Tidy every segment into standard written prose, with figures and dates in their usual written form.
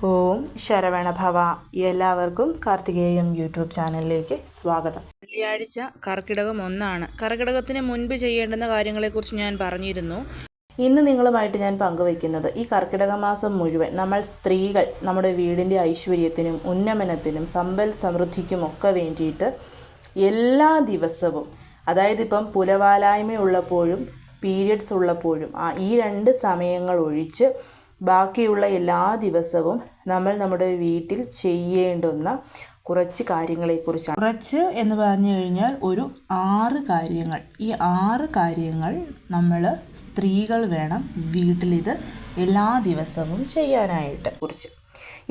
ഓം ശരവണ ഭവ. എല്ലാവർക്കും കാർത്തികേയം യൂട്യൂബ് ചാനലിലേക്ക് സ്വാഗതം. വെള്ളിയാഴ്ച കർക്കിടകം 1. കർക്കിടകത്തിന് മുൻപ് ചെയ്യേണ്ടുന്ന കാര്യങ്ങളെക്കുറിച്ച് ഞാൻ പറഞ്ഞിരുന്നു. ഇന്ന് നിങ്ങളുമായിട്ട് ഞാൻ പങ്കുവയ്ക്കുന്നത് ഈ കർക്കിടക മാസം മുഴുവൻ നമ്മൾ സ്ത്രീകൾ നമ്മുടെ വീടിൻ്റെ ഐശ്വര്യത്തിനും ഉന്നമനത്തിനും സമ്പൽ സമൃദ്ധിക്കുമൊക്കെ വേണ്ടിയിട്ട് എല്ലാ ദിവസവും, അതായത് ഇപ്പം പുലവാലായ്മയുള്ളപ്പോഴും പീരിയഡ്സ് ഉള്ളപ്പോഴും ഈ 2 സമയങ്ങൾ ഒഴിച്ച് ബാക്കിയുള്ള എല്ലാ ദിവസവും നമ്മൾ നമ്മുടെ വീട്ടിൽ ചെയ്യേണ്ടുന്ന കുറച്ച് കാര്യങ്ങളെക്കുറിച്ചാണ്. കുറച്ച് എന്ന് പറഞ്ഞു കഴിഞ്ഞാൽ ഒരു 6 കാര്യങ്ങൾ. ഈ 6 കാര്യങ്ങൾ നമ്മൾ സ്ത്രീകൾ വേണം വീട്ടിലിത് എല്ലാ ദിവസവും ചെയ്യാനായിട്ട്. കുറിച്ച്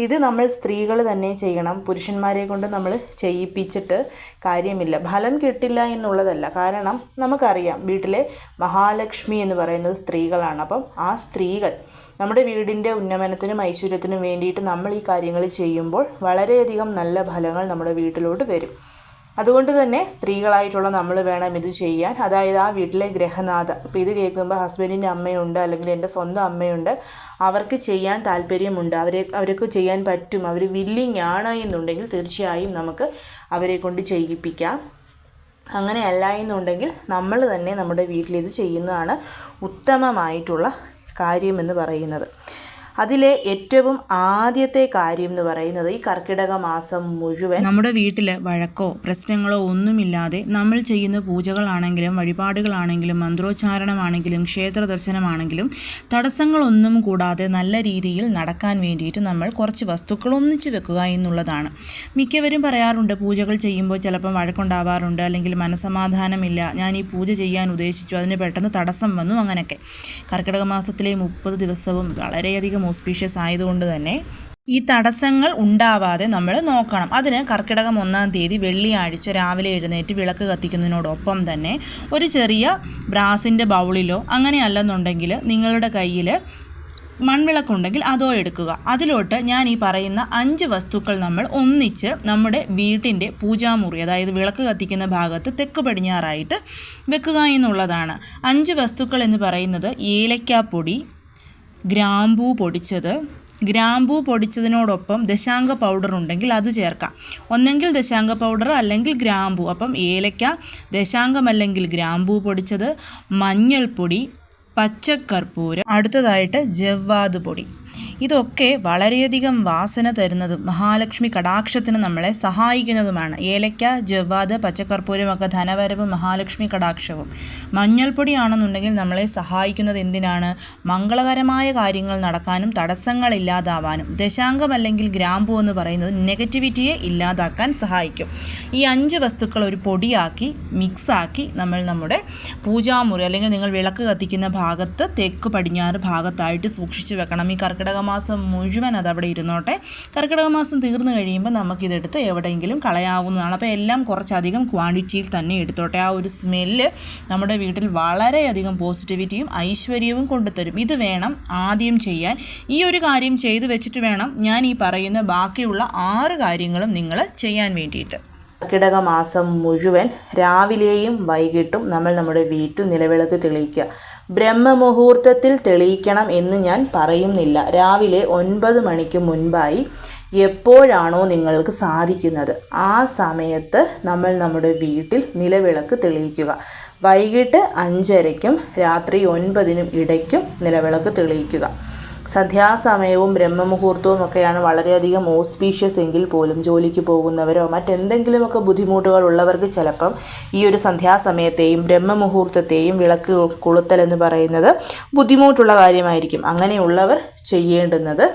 ഇത് നമ്മൾ സ്ത്രീകൾ തന്നെ ചെയ്യണം. പുരുഷന്മാരെ കൊണ്ട് നമ്മൾ ചെയ്യിപ്പിച്ചിട്ട് കാര്യമില്ല, ഫലം കിട്ടില്ല എന്നുള്ളതല്ല. കാരണം നമുക്കറിയാം വീട്ടിലെ മഹാലക്ഷ്മി എന്ന് പറയുന്നത് സ്ത്രീകളാണ്. അപ്പം ആ സ്ത്രീകൾ നമ്മുടെ വീടിൻ്റെ ഉന്നമനത്തിനും ഐശ്വര്യത്തിനും വേണ്ടിയിട്ട് നമ്മൾ ഈ കാര്യങ്ങൾ ചെയ്യുമ്പോൾ വളരെയധികം നല്ല ഫലങ്ങൾ നമ്മുടെ വീട്ടിലോട്ട് വരും. അതുകൊണ്ട് തന്നെ സ്ത്രീകളായിട്ടുള്ള നമ്മൾ വേണം ഇത് ചെയ്യാൻ. അതായത് ആ വീട്ടിലെ ഗ്രഹനാഥ, ഇപ്പോൾ ഇത് കേൾക്കുമ്പോൾ ഹസ്ബൻഡിൻ്റെ അമ്മയുണ്ട് അല്ലെങ്കിൽ എൻ്റെ സ്വന്തം അമ്മയുണ്ട്, അവർക്ക് ചെയ്യാൻ താല്പര്യമുണ്ട്, അവർക്ക് ചെയ്യാൻ പറ്റും, അവർ വില്ലിങ് ആണ് എന്നുണ്ടെങ്കിൽ തീർച്ചയായും നമുക്ക് അവരെ കൊണ്ട് ചെയ്യിപ്പിക്കാം. അങ്ങനെയല്ല എന്നുണ്ടെങ്കിൽ നമ്മൾ തന്നെ നമ്മുടെ വീട്ടിലിത് ചെയ്യുന്നതാണ് ഉത്തമമായിട്ടുള്ള കാര്യമെന്ന് പറയുന്നത്. അതിലെ ഏറ്റവും ആദ്യത്തെ കാര്യം എന്ന് പറയുന്നത് ഈ കർക്കിടക മാസം മുഴുവൻ നമ്മുടെ വീട്ടിൽ വഴക്കോ പ്രശ്നങ്ങളോ ഒന്നുമില്ലാതെ നമ്മൾ ചെയ്യുന്ന പൂജകളാണെങ്കിലും വഴിപാടുകളാണെങ്കിലും മന്ത്രോച്ചാരണമാണെങ്കിലും ക്ഷേത്ര ദർശനമാണെങ്കിലും തടസ്സങ്ങളൊന്നും കൂടാതെ നല്ല രീതിയിൽ നടക്കാൻ വേണ്ടിയിട്ട് നമ്മൾ കുറച്ച് വസ്തുക്കൾ ഒന്നിച്ച് വെക്കുക എന്നുള്ളതാണ്. മിക്കവരും പറയാറുണ്ട് പൂജകൾ ചെയ്യുമ്പോൾ ചിലപ്പം വഴക്കുണ്ടാവാറുണ്ട്, അല്ലെങ്കിൽ മനസമാധാനമില്ല, ഞാൻ ഈ പൂജ ചെയ്യാൻ ഉദ്ദേശിച്ചു അതിന് പെട്ടെന്ന് തടസ്സം വന്നു, അങ്ങനെയൊക്കെ. കർക്കിടക മാസത്തിലെ 30 ദിവസവും വളരെയധികം ഓസ്പീഷ്യസ് ആയതുകൊണ്ട് തന്നെ ഈ തടസ്സങ്ങൾ ഉണ്ടാവാതെ നമ്മൾ നോക്കണം. അതിന് കർക്കിടകം 1-ാം തീയതി വെള്ളിയാഴ്ച രാവിലെ എഴുന്നേറ്റ് വിളക്ക് കത്തിക്കുന്നതിനോടൊപ്പം തന്നെ ഒരു ചെറിയ ബ്രാസിൻ്റെ ബൗളിലോ അങ്ങനെയല്ലെന്നുണ്ടെങ്കിൽ നിങ്ങളുടെ കയ്യിൽ മൺവിളക്കുണ്ടെങ്കിൽ അതോ എടുക്കുക. അതിലോട്ട് ഞാൻ ഈ പറയുന്ന 5 വസ്തുക്കൾ നമ്മൾ ഒന്നിച്ച് നമ്മുടെ വീട്ടിൻ്റെ പൂജാമുറി, അതായത് വിളക്ക് കത്തിക്കുന്ന ഭാഗത്ത് തെക്ക് പടിഞ്ഞാറായിട്ട് വെക്കുക എന്നുള്ളതാണ്. 5 വസ്തുക്കൾ എന്ന് പറയുന്നത് ഏലക്കാപ്പൊടി, ഗ്രാമ്പൂ പൊടിച്ചത്, ഗ്രാമ്പൂ പൊടിച്ചതിനോടൊപ്പം ദശാംഗ പൗഡർ ഉണ്ടെങ്കിൽ അത് ചേർക്കാം. ഒന്നെങ്കിൽ ദശാംഗ പൗഡർ അല്ലെങ്കിൽ ഗ്രാമ്പൂ. അപ്പം ഏലക്ക, ദശാംഗമല്ലെങ്കിൽ ഗ്രാമ്പൂ പൊടിച്ചത്, മഞ്ഞൾപ്പൊടി, പച്ചക്കർപ്പൂരം, അടുത്തതായിട്ട് ജവ്വാദ് പൊടി. ഇതൊക്കെ വളരെയധികം വാസന തരുന്നതും മഹാലക്ഷ്മി കടാക്ഷത്തിന് നമ്മളെ സഹായിക്കുന്നതുമാണ്. ഏലക്ക, ജവ്വാദ്, പച്ചക്കർപ്പൂരമൊക്കെ ധനവരവും മഹാലക്ഷ്മി കടാക്ഷവും. മഞ്ഞൾപ്പൊടിയാണെന്നുണ്ടെങ്കിൽ നമ്മളെ സഹായിക്കുന്നത് എന്തിനാണ്? മംഗളകരമായ കാര്യങ്ങൾ നടക്കാനും തടസ്സങ്ങളില്ലാതാവാനും. ദശാംഗമല്ലെങ്കിൽ ഗ്രാമ്പൂ എന്ന് പറയുന്നത് നെഗറ്റിവിറ്റിയെ ഇല്ലാതാക്കാൻ സഹായിക്കും. ഈ 5 വസ്തുക്കൾ ഒരു പൊടിയാക്കി മിക്സാക്കി നമ്മൾ നമ്മുടെ പൂജാമുറി അല്ലെങ്കിൽ നിങ്ങൾ വിളക്ക് കത്തിക്കുന്ന ഭാഗത്ത് തെക്ക് പടിഞ്ഞാറ് ഭാഗത്തായിട്ട് സൂക്ഷിച്ചു വെക്കണം. ഈ കർക്കിടക മാസം മുഴുവൻ അതവിടെ ഇരുന്നോട്ടെ. കർക്കിടക മാസം തീർന്നു കഴിയുമ്പോൾ നമുക്കിതെടുത്ത് എവിടെയെങ്കിലും കളയാവുന്നതാണ്. അപ്പോൾ എല്ലാം കുറച്ചധികം ക്വാണ്ടിറ്റിയിൽ തന്നെ എടുത്തോട്ടെ. ആ ഒരു സ്മെല്ല് നമ്മുടെ വീട്ടിൽ വളരെയധികം പോസിറ്റിവിറ്റിയും ഐശ്വര്യവും കൊണ്ടുതരും. ഇത് വേണം ആദ്യം ചെയ്യാൻ. ഈ ഒരു കാര്യം ചെയ്തു വെച്ചിട്ട് വേണം ഞാൻ ഈ പറയുന്ന ബാക്കിയുള്ള 6 കാര്യങ്ങളും നിങ്ങൾ ചെയ്യാൻ വേണ്ടിയിട്ട്. കർക്കിടക മാസം മുഴുവൻ രാവിലെയും വൈകിട്ടും നമ്മൾ നമ്മുടെ വീട്ടിൽ നിലവിളക്ക് തെളിയിക്കുക. ബ്രഹ്മമുഹൂർത്തത്തിൽ തെളിയിക്കണം എന്ന് ഞാൻ പറയുന്നില്ല. രാവിലെ 9 മണിക്ക് മുൻപായി എപ്പോഴാണോ നിങ്ങൾക്ക് സാധിക്കുന്നത് ആ സമയത്ത് നമ്മൾ നമ്മുടെ വീട്ടിൽ നിലവിളക്ക് തെളിയിക്കുക. വൈകിട്ട് 5:30-ക്കും രാത്രി 9-നും ഇടയ്ക്കും നിലവിളക്ക് തെളിയിക്കുക. സന്ധ്യാസമയവും ബ്രഹ്മമുഹൂർത്തവും ഒക്കെയാണ് വളരെയധികം ഓസ്പീഷ്യസ് എങ്കിൽ പോലും ജോലിക്ക് പോകുന്നവരോ മറ്റെന്തെങ്കിലുമൊക്കെ ബുദ്ധിമുട്ടുകൾ ഉള്ളവർക്ക് ചിലപ്പം ഈ ഒരു സന്ധ്യാസമയത്തെയും ബ്രഹ്മമുഹൂർത്തത്തെയും വിളക്ക് കൊളുത്തൽ എന്ന് പറയുന്നത് ബുദ്ധിമുട്ടുള്ള കാര്യമായിരിക്കും. അങ്ങനെയുള്ളവർ ചെയ്യേണ്ടുന്നത്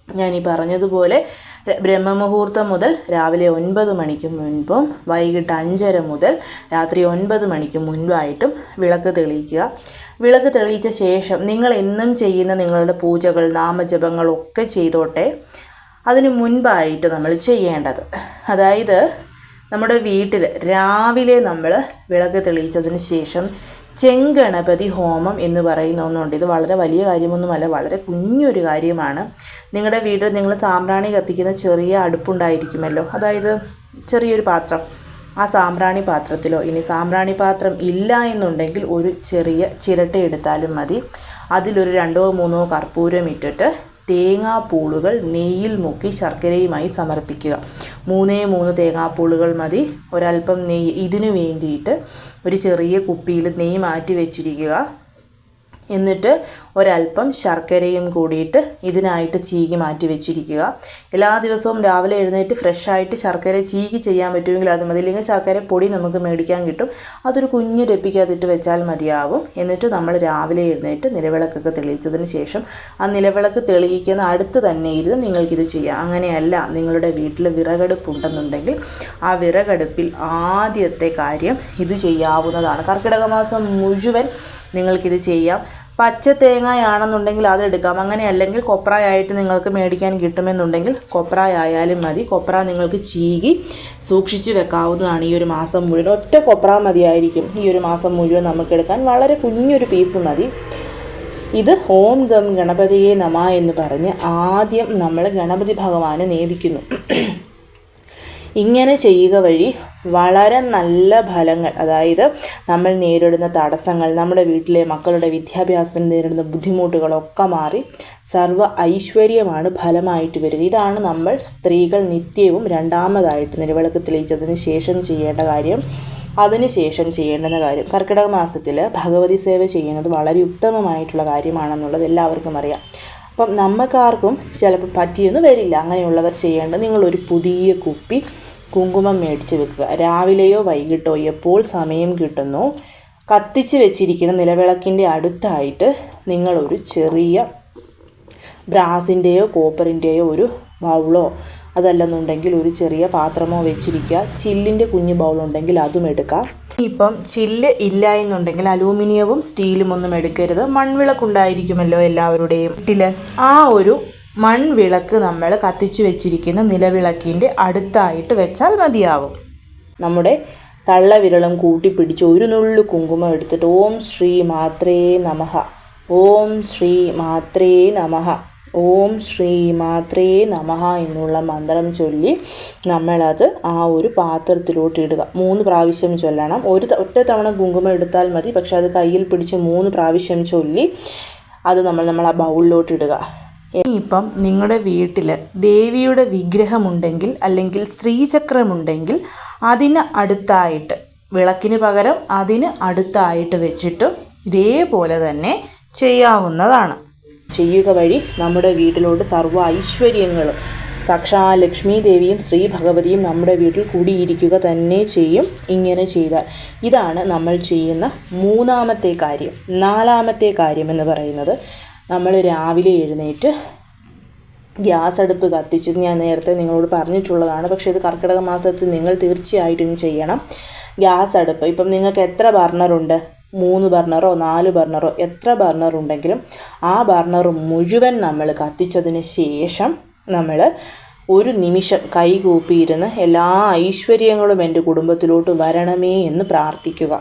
ഞാൻ ഈ പറഞ്ഞതുപോലെ ബ്രഹ്മമുഹൂർത്തം മുതൽ രാവിലെ 9 മണിക്ക് മുൻപും വൈകിട്ട് 5:30 മുതൽ രാത്രി 9 മണിക്ക് മുൻപായിട്ടും വിളക്ക് തെളിയിക്കുക. വിളക്ക് തെളിയിച്ച ശേഷം നിങ്ങൾ എന്നും ചെയ്യുന്ന നിങ്ങളുടെ പൂജകൾ നാമജപങ്ങളൊക്കെ ചെയ്തോട്ടെ. അതിന് മുൻപായിട്ട് നമ്മൾ ചെയ്യേണ്ടത്, അതായത് നമ്മുടെ വീട്ടിൽ രാവിലെ നമ്മൾ വിളക്ക് തെളിയിച്ചതിന് ശേഷം ചെങ്കണപതി ഹോമം എന്ന് പറയുന്ന ഒന്നുണ്ട്. ഇത് വളരെ വലിയ കാര്യമൊന്നുമല്ല, വളരെ കുഞ്ഞൊരു കാര്യമാണ്. നിങ്ങളുടെ വീട്ടിൽ നിങ്ങൾ സാമ്പ്രാണി കത്തിക്കുന്ന ചെറിയ അടുപ്പുണ്ടായിരിക്കുമല്ലോ, അതായത് ചെറിയൊരു പാത്രം. ആ സാമ്പ്രാണി പാത്രത്തിലോ, ഇനി സാമ്പ്രാണി പാത്രം ഇല്ല എന്നുണ്ടെങ്കിൽ ഒരു ചെറിയ ചിരട്ട എടുത്താലും മതി. അതിലൊരു 2-3 കർപ്പൂരം ഇട്ടിട്ട് തേങ്ങാപ്പൂളുകൾ നെയ്യിൽ മുക്കി ശർക്കരയുമായി സമർപ്പിക്കുക. 3 തേങ്ങാപ്പൂളുകൾ മതി. ഒരല്പം നെയ്യ് ഇതിനു വേണ്ടിയിട്ട് ഒരു ചെറിയ കുപ്പിയിൽ നെയ്യ് മാറ്റി വെച്ചിരിക്കുക. എന്നിട്ട് ഒരല്പം ശർക്കരയും കൂടിയിട്ട് ഇതിനായിട്ട് ചീകി മാറ്റി വെച്ചിരിക്കുക. എല്ലാ ദിവസവും രാവിലെ എഴുന്നേറ്റ് ഫ്രഷായിട്ട് ശർക്കര ചീകി ചെയ്യാൻ പറ്റുമെങ്കിൽ അത് മതി. ഇല്ലെങ്കിൽ ശർക്കര പൊടി നമുക്ക് മേടിക്കാൻ കിട്ടും. അതൊരു കുഞ്ഞു ഡെപ്പിക്കകത്തിട്ട് വെച്ചാൽ മതിയാവും. എന്നിട്ട് നമ്മൾ രാവിലെ എഴുന്നേറ്റ് നിലവിളക്കൊക്കെ തെളിയിച്ചതിന് ശേഷം ആ നിലവിളക്ക് തെളിയിക്കുന്ന അടുത്ത് തന്നെ ഇരുന്ന് നിങ്ങൾക്കിത് ചെയ്യാം. അങ്ങനെയല്ല നിങ്ങളുടെ വീട്ടിൽ വിറകടുപ്പുണ്ടെന്നുണ്ടെങ്കിൽ ആ വിറകടുപ്പിൽ ആദ്യത്തെ കാര്യം ഇത് ചെയ്യാവുന്നതാണ്. കർക്കിടക മാസം മുഴുവൻ നിങ്ങൾക്കിത് ചെയ്യാം. പച്ച തേങ്ങയാണെന്നുണ്ടെങ്കിൽ അതെടുക്കാം. അങ്ങനെ അല്ലെങ്കിൽ കൊപ്രായായിട്ട് നിങ്ങൾക്ക് മേടിക്കാൻ കിട്ടുമെന്നുണ്ടെങ്കിൽ കൊപ്രായായാലും മതി. കൊപ്ര നിങ്ങൾക്ക് ചീകി സൂക്ഷിച്ച് വെക്കാവുന്നതാണ്. ഈ ഒരു മാസം മുഴുവൻ ഒറ്റ കൊപ്ര മതിയായിരിക്കും. ഈ ഒരു മാസം മുഴുവൻ നമുക്കെടുക്കാൻ വളരെ കുഞ്ഞൊരു പീസ് മതി. ഇത് ഓം ഗം ഗണപതിയെ നമ എന്ന് പറഞ്ഞ് ആദ്യം നമ്മൾ ഗണപതി ഭഗവാനെ നേദിക്കുന്നു. ഇങ്ങനെ ചെയ്യുക വഴി വളരെ നല്ല ഫലങ്ങൾ, അതായത് നമ്മൾ നേരിടുന്ന തടസ്സങ്ങൾ, നമ്മുടെ വീട്ടിലെ മക്കളുടെ വിദ്യാഭ്യാസത്തിന് നേരിടുന്ന ബുദ്ധിമുട്ടുകളൊക്കെ മാറി സർവ്വ ഐശ്വര്യമാണ് ഫലമായിട്ട് വരിക. ഇതാണ് നമ്മൾ സ്ത്രീകൾ നിത്യവും രണ്ടാമതായിട്ട് നിലവിളക്ക് തെളിയിച്ചതിന് ശേഷം ചെയ്യേണ്ട കാര്യം. അതിനുശേഷം ചെയ്യേണ്ടുന്ന കാര്യം, കർക്കിടക മാസത്തിൽ ഭഗവതി സേവ ചെയ്യുന്നത് വളരെ ഉത്തമമായിട്ടുള്ള കാര്യമാണെന്നുള്ളത് എല്ലാവർക്കും അറിയാം. അപ്പം നമുക്കാർക്കും ചിലപ്പോൾ പറ്റിയൊന്നും വരില്ല. അങ്ങനെയുള്ളവർ ചെയ്യേണ്ടത് നിങ്ങളൊരു പുതിയ കുപ്പി കുങ്കുമം മേടിച്ച് വെക്കുക. രാവിലെയോ വൈകിട്ടോ എപ്പോൾ സമയം കിട്ടുന്നോ കത്തിച്ച് വെച്ചിരിക്കുന്ന നിലവിളക്കിൻ്റെ അടുത്തായിട്ട് നിങ്ങളൊരു ചെറിയ ബ്രാസിൻ്റെയോ കോപ്പറിൻ്റെയോ ഒരു ബൗളോ അതല്ലെന്നുണ്ടെങ്കിൽ ഒരു ചെറിയ പാത്രമോ വെച്ചിരിക്കുക. ചില്ലിൻ്റെ കുഞ്ഞു ബൗളുണ്ടെങ്കിൽ അതും എടുക്കാം. ഇപ്പം ചില്ല് ഇല്ല എന്നുണ്ടെങ്കിൽ അലൂമിനിയവും സ്റ്റീലും ഒന്നും എടുക്കരുത്. മൺവിളക്കുണ്ടായിരിക്കുമല്ലോ എല്ലാവരുടെയും വീട്ടിൽ. ആ ഒരു മൺവിളക്ക് നമ്മൾ കത്തിച്ചു വെച്ചിരിക്കുന്ന നിലവിളക്കിൻ്റെ അടുത്തായിട്ട് വെച്ചാൽ മതിയാവും. നമ്മുടെ തള്ളവിരളം കൂട്ടിപ്പിടിച്ച് ഒരു നുള്ളു കുങ്കുമം എടുത്തിട്ട് ഓം ശ്രീ മാത്രേ നമഃ, ഓം ശ്രീ മാത്രേ നമഃ, ഓം ശ്രീ മാത്രേ നമഃ എന്നുള്ള മന്ത്രം ചൊല്ലി നമ്മളത് ആ ഒരു പാത്രത്തിലോട്ട് ഇടുക. 3 പ്രാവശ്യം ചൊല്ലണം. ഒറ്റ തവണ കുങ്കുമം എടുത്താൽ മതി. പക്ഷെ അത് കയ്യിൽ പിടിച്ച് 3 പ്രാവശ്യം ചൊല്ലി അത് നമ്മൾ ആ ബൗളിലോട്ട് ഇടുക. ഇനിയിപ്പം നിങ്ങളുടെ വീട്ടിൽ ദേവിയുടെ വിഗ്രഹമുണ്ടെങ്കിൽ അല്ലെങ്കിൽ ശ്രീചക്രമുണ്ടെങ്കിൽ അതിന് അടുത്തായിട്ട്, വിളക്കിന് പകരം അതിന് അടുത്തായിട്ട് വെച്ചിട്ടും ഇതേപോലെ തന്നെ ചെയ്യാവുന്നതാണ്. ചെയ്യുക വഴി നമ്മുടെ വീട്ടിലോട്ട് സർവ്വ ഐശ്വര്യങ്ങളും സാക്ഷാൽ ലക്ഷ്മി ദേവിയും ശ്രീ ഭഗവതിയും നമ്മുടെ വീട്ടിൽ കൂടിയിരിക്കുക തന്നെ ചെയ്യും ഇങ്ങനെ ചെയ്താൽ. ഇതാണ് നമ്മൾ ചെയ്യുന്ന 3ാമത്തെ കാര്യം. 4ാമത്തെ കാര്യം എന്ന് പറയുന്നത്, നമ്മൾ രാവിലെ എഴുന്നേറ്റ് ഗ്യാസ് അടുപ്പ് കത്തിച്ചത് ഞാൻ നേരത്തെ നിങ്ങളോട് പറഞ്ഞിട്ടുള്ളതാണ്. പക്ഷേ ഇത് കർക്കിടക മാസത്തിൽ നിങ്ങൾ തീർച്ചയായിട്ടും ചെയ്യണം. ഗ്യാസ് അടുപ്പ് ഇപ്പം നിങ്ങൾക്ക് എത്ര ബർണറുണ്ട്, 3 ബർണറോ 4 ബർണറോ എത്ര ബർണർ ഉണ്ടെങ്കിലും ആ ബർണർ മുഴുവൻ നമ്മൾ കത്തിച്ചതിന് ശേഷം നമ്മൾ ഒരു നിമിഷം കൈകൂപ്പിയിരുന്ന് എല്ലാ ഐശ്വര്യങ്ങളും എൻ്റെ കുടുംബത്തിലോട്ട് വരണമേ എന്ന് പ്രാർത്ഥിക്കുക.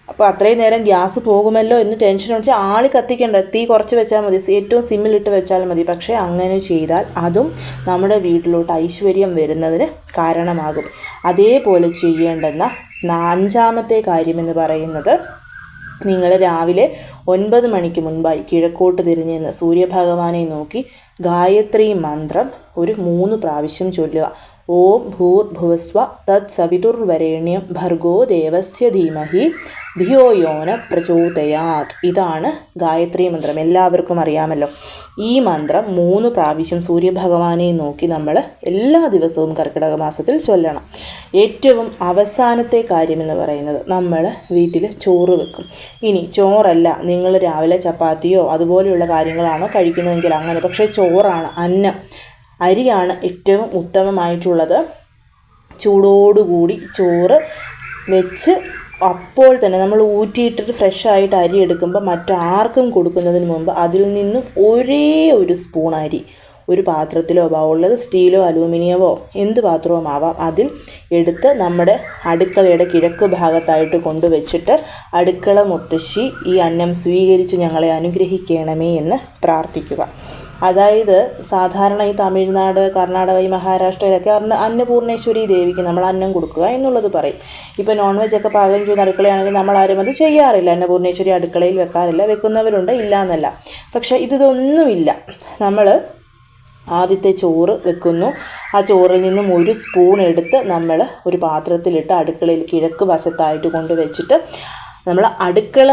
അപ്പോൾ അത്രയും നേരം ഗ്യാസ് പോകുമല്ലോ എന്ന് ടെൻഷൻ അടിച്ച് ആളി കത്തിക്കേണ്ട, തീ കുറച്ച് വെച്ചാൽ മതി, ഏറ്റവും സിമ്മിലിട്ട് വെച്ചാൽ മതി. പക്ഷേ അങ്ങനെ ചെയ്താൽ അതും നമ്മുടെ വീട്ടിലോട്ട് ഐശ്വര്യം വരുന്നതിന് കാരണമാകും. അതേപോലെ ചെയ്യേണ്ടുന്ന 5ാമത്തെ കാര്യമെന്ന് പറയുന്നത്, നിങ്ങൾ രാവിലെ 9 മണിക്ക് മുൻപായി കിഴക്കോട്ട് തിരിഞ്ഞ് നിന്ന് സൂര്യഭഗവാനെ നോക്കി ഗായത്രി മന്ത്രം ഒരു 3 പ്രാവശ്യം ചൊല്ലുക. ഓം ഭൂർഭുവസ്വ തത് സവിതുർവരേണ്യം ഭർഗോ ദേവസ്യ ധീമഹി ധിയോ യോന പ്രചോദയാത്. ഇതാണ് ഗായത്രി മന്ത്രം. എല്ലാവർക്കും അറിയാമല്ലോ. ഈ മന്ത്രം 3 പ്രാവശ്യം സൂര്യഭഗവാനെ നോക്കി നമ്മൾ എല്ലാ ദിവസവും കർക്കിടക മാസത്തിൽ ചൊല്ലണം. ഏറ്റവും അവസാനത്തെ കാര്യമെന്ന് പറയുന്നത്, നമ്മൾ വീട്ടിൽ ചോറ് വെക്കും. ഇനി ചോറല്ല, നിങ്ങൾ രാവിലെ ചപ്പാത്തിയോ അതുപോലെയുള്ള കാര്യങ്ങളാണോ കഴിക്കുന്നതെങ്കിൽ അങ്ങനെ. പക്ഷേ ചോറാണ്, അന്നം, അരിയാണ് ഏറ്റവും ഉത്തമമായിട്ടുള്ളത്. ചൂടോടുകൂടി ചോറ് വെച്ച് അപ്പോൾ തന്നെ നമ്മൾ ഊറ്റിയിട്ടിട്ട് ഫ്രഷായിട്ട് അരി എടുക്കുമ്പോൾ മറ്റാർക്കും കൊടുക്കുന്നതിന് മുമ്പ് അതിൽ നിന്നും ഒരേ ഒരു സ്പൂൺ അരി ഒരു പാത്രത്തിലോ ബൗളിൽ സ്റ്റീലോ അലൂമിനിയമോ എന്ത് പാത്രവും ആവാം, അതിൽ എടുത്ത് നമ്മുടെ അടുക്കളയുടെ കിഴക്ക് ഭാഗത്തായിട്ട് കൊണ്ടുവച്ചിട്ട് അടുക്കള മുത്തശ്ശി ഈ അന്നം സ്വീകരിച്ചു ഞങ്ങളെ അനുഗ്രഹിക്കണമേ എന്ന് പ്രാർത്ഥിക്കുക. അതായത് സാധാരണ ഈ തമിഴ്നാട്, കർണാടക, ഈ മഹാരാഷ്ട്രയിലൊക്കെ അന്നപൂർണേശ്വരി ദേവിക്ക് നമ്മൾ അന്നം കൊടുക്കുക എന്നുള്ളത് പറയും. ഇപ്പോൾ നോൺ വെജ് ഒക്കെ പാകം ചെയ്യുന്ന അടുക്കളയാണെങ്കിൽ നമ്മൾ ആരും അത് ചെയ്യാറില്ല. അന്നപൂർണേശ്വരി അടുക്കളയിൽ വെക്കാറില്ല, വെക്കുന്നവരുണ്ട്, ഇല്ല എന്നല്ല. പക്ഷേ ഇതൊന്നുമില്ല. നമ്മൾ ആദ്യത്തെ ചോറ് വെക്കുന്നു. ആ ചോറിൽ നിന്നും ഒരു സ്പൂൺ എടുത്ത് നമ്മൾ ഒരു പാത്രത്തിലിട്ട് അടുക്കളയിൽ കിഴക്ക് വശത്തായിട്ട് കൊണ്ടുവച്ചിട്ട് നമ്മൾ അടുക്കള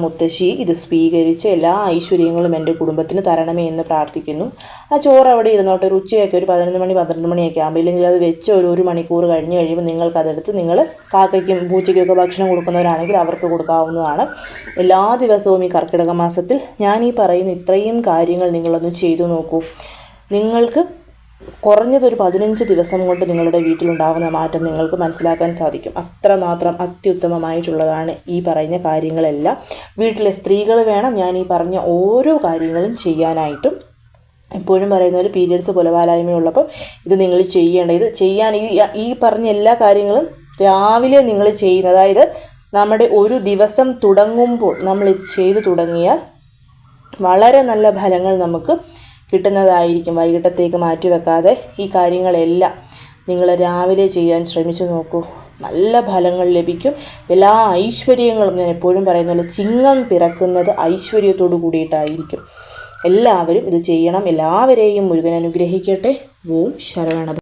മുത്തശ്ശി ഇത് സ്വീകരിച്ച് എല്ലാ ഐശ്വര്യങ്ങളും എൻ്റെ കുടുംബത്തിന് തരണമേ എന്ന് പ്രാർത്ഥിക്കുന്നു. ആ ചോറ് അവിടെ ഇരുന്നോട്ടെ. ഒരു ഉച്ചയൊക്കെ ഒരു 11 മണി 12 മണിയൊക്കെ ആകുമ്പോൾ, ഇല്ലെങ്കിൽ അത് വെച്ച് ഒരു മണിക്കൂർ കഴിഞ്ഞ് കഴിയുമ്പോൾ നിങ്ങൾക്കതെടുത്ത് നിങ്ങൾ കാക്കയ്ക്കും പൂച്ചയ്ക്കൊക്കെ ഭക്ഷണം കൊടുക്കുന്നവരാണെങ്കിൽ അവർക്ക് കൊടുക്കാവുന്നതാണ്. എല്ലാ ദിവസവും ഈ കർക്കിടക മാസത്തിൽ ഞാൻ ഈ പറയുന്ന ഇത്രയും കാര്യങ്ങൾ നിങ്ങളൊന്ന് ചെയ്തു നോക്കൂ. നിങ്ങൾക്ക് കുറഞ്ഞതൊരു 15 ദിവസം കൊണ്ട് നിങ്ങളുടെ വീട്ടിലുണ്ടാകുന്ന മാറ്റം നിങ്ങൾക്ക് മനസ്സിലാക്കാൻ സാധിക്കും. അത്രമാത്രം അത്യുത്തമമായിട്ടുള്ളതാണ് ഈ പറയുന്ന കാര്യങ്ങളെല്ലാം. വീട്ടിലെ സ്ത്രീകൾ വേണം ഞാൻ ഈ പറഞ്ഞ ഓരോ കാര്യങ്ങളും ചെയ്യാനായിട്ടും. എപ്പോഴും പറയുന്ന പോലെ പീരിയഡ്സ് പുലവാലായ്മയുള്ളപ്പോൾ ഇത് നിങ്ങൾ ചെയ്യേണ്ട, ഇത് ചെയ്യാൻ ഈ പറഞ്ഞ എല്ലാ കാര്യങ്ങളും രാവിലെ നിങ്ങൾ ചെയ്യുന്ന, അതായത് നമ്മുടെ ഒരു ദിവസം തുടങ്ങുമ്പോൾ നമ്മളിത് ചെയ്തു തുടങ്ങിയാൽ വളരെ നല്ല ഫലങ്ങൾ നമുക്ക് കിട്ടുന്നതായിരിക്കും. വൈകിട്ടത്തേക്ക് മാറ്റിവെക്കാതെ ഈ കാര്യങ്ങളെല്ലാം നിങ്ങൾ രാവിലെ ചെയ്യാൻ ശ്രമിച്ചു നോക്കൂ. നല്ല ഫലങ്ങൾ ലഭിക്കും. എല്ലാ ഐശ്വര്യങ്ങളും, ഞാൻ എപ്പോഴും പറയുന്ന പോലെ ചിങ്ങം പിറക്കുന്നത് ഐശ്വര്യത്തോടു കൂടിയിട്ടായിരിക്കും. എല്ലാവരും ഇത് ചെയ്യണം. എല്ലാവരെയും മുരുകൻ അനുഗ്രഹിക്കട്ടെ. ഓം ശരവണ.